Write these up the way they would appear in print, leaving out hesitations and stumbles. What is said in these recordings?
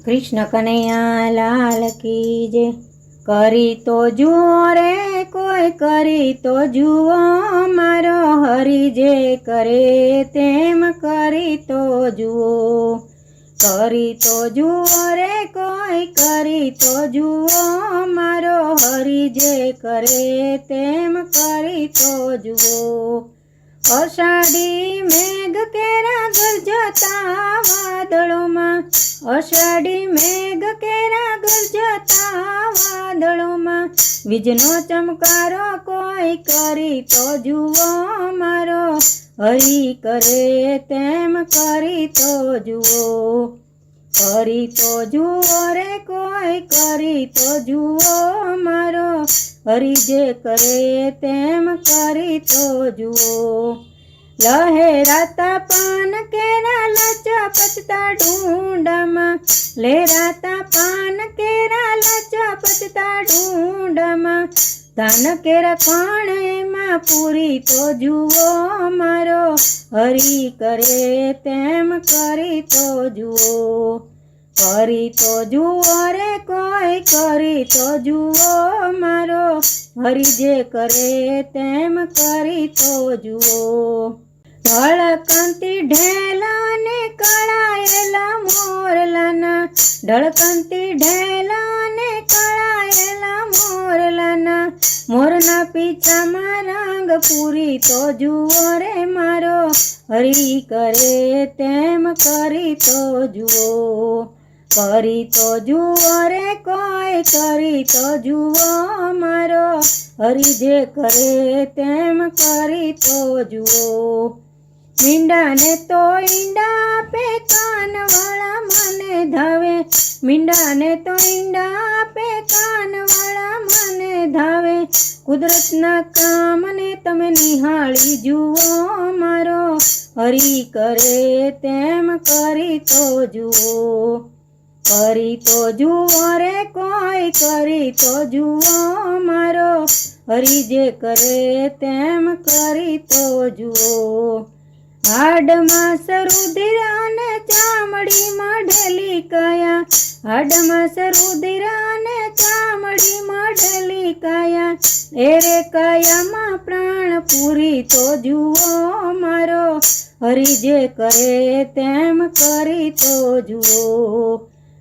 कृष्ण कन्हैया लाल की जय। करी तो जुओ रे कोई करी तो जुओ मारो हरि जे करे तेम करी तो जुओ। करी तो जुओ रे कोई करी तो जुओ मारो हरि जे करे तेम करी तो जुओ। अषाढ़ी मेघ केरा गरजता वादळों में, अषाढ़ी मेघ केरा गरजता वादळों में, वीजनो चमकारो कोई करी तो जुओ मारो हरि करे तेम करी तो जुओ। करी तो जुओ रे कोई करी तो जुओ मारो हरि जे करे तेम करी तो जुओ। लहराता पान केरा लचपचता ढूंढमा, लहराता पान केरा लचपचता ढूंढमा, धान केरा खाणे में पूरी तो जुओ मारो हरि करे तेम करी तो जुओ। करी तो जुओ रे कोई करी तो जुओ मारो हरि जे करे तेम करी तो जुओ। ढळकंती ढेला ने कळायेला मोरलाना, ढळकंती ढेला ने कळायेला मोरलाना, मोरना पीछा में रंग पूरी तो जुओ रे मारो हरि करे तेम करी तो जुओ। करी तो जुओ रे कोई करी तो जुओ मारो हरि जे करे तेम करी तो जुओ। मींडा ने तो ईंडा पे कान वाला मने धावे, मींडा ने तो ईंडा पे कान वाला मने धावे, कुदरत ना काम ने तमे निहाળી जुओ मारो हरि करे तेम करी तो जुओ। करी तो जुओ रे कोई करी तो जुओ मारो हरि जे करे तेम करी तो जुओ। हाड मास रुधिर ने चामड़ी में ढेली काया, हाड मास रुधिर ने चामड़ी में ढेली काया, एरे काया में प्राण पूरी तो जुओ मारो हरि जे करे तेम करी तो जुओ।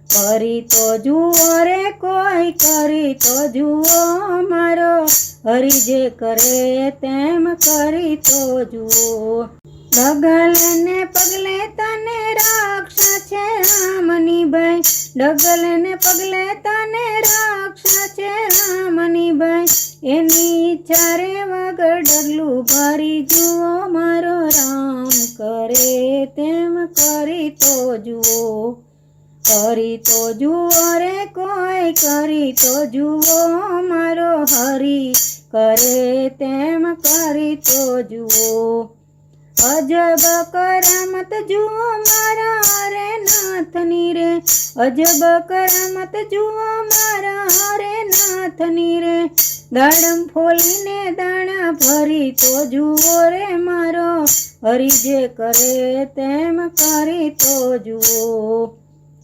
करी तो जुओ रे कोई करी तो जुओ मारो हरि जे करे तेम करी तो जुओ। डगल ने पगले तने रक्षा छे रामनी बाई, डगल ने पगले तने रक्षा छे रामनी बाई, एनी इच्छा रे वगर डगलू भरी जुओ मारो राम करे तेम करी तो जुओ। करी तो जुओ रे कोई करी तो जुओ मारो हरि करे तेम करी तो जुओ। अजब करामत जुओ मारा हरे नाथनी रे, अजब करामत जुओ मारा हरे नाथनी रे, दाड़म फोलीने दाणा भरी तो जुओ रे मारो हरि जे करे तेम करी तो जुओ।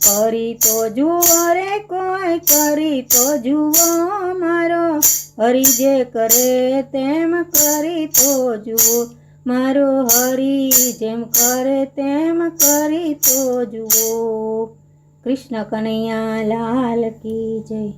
करी तो जुओ रे कोई करी तो जुओ मारो हरि जे करे तेम करी तो जुओ। मारो हरि जेम करे तेम करी तो जुओ। कृष्ण कन्हैया लाल की जय।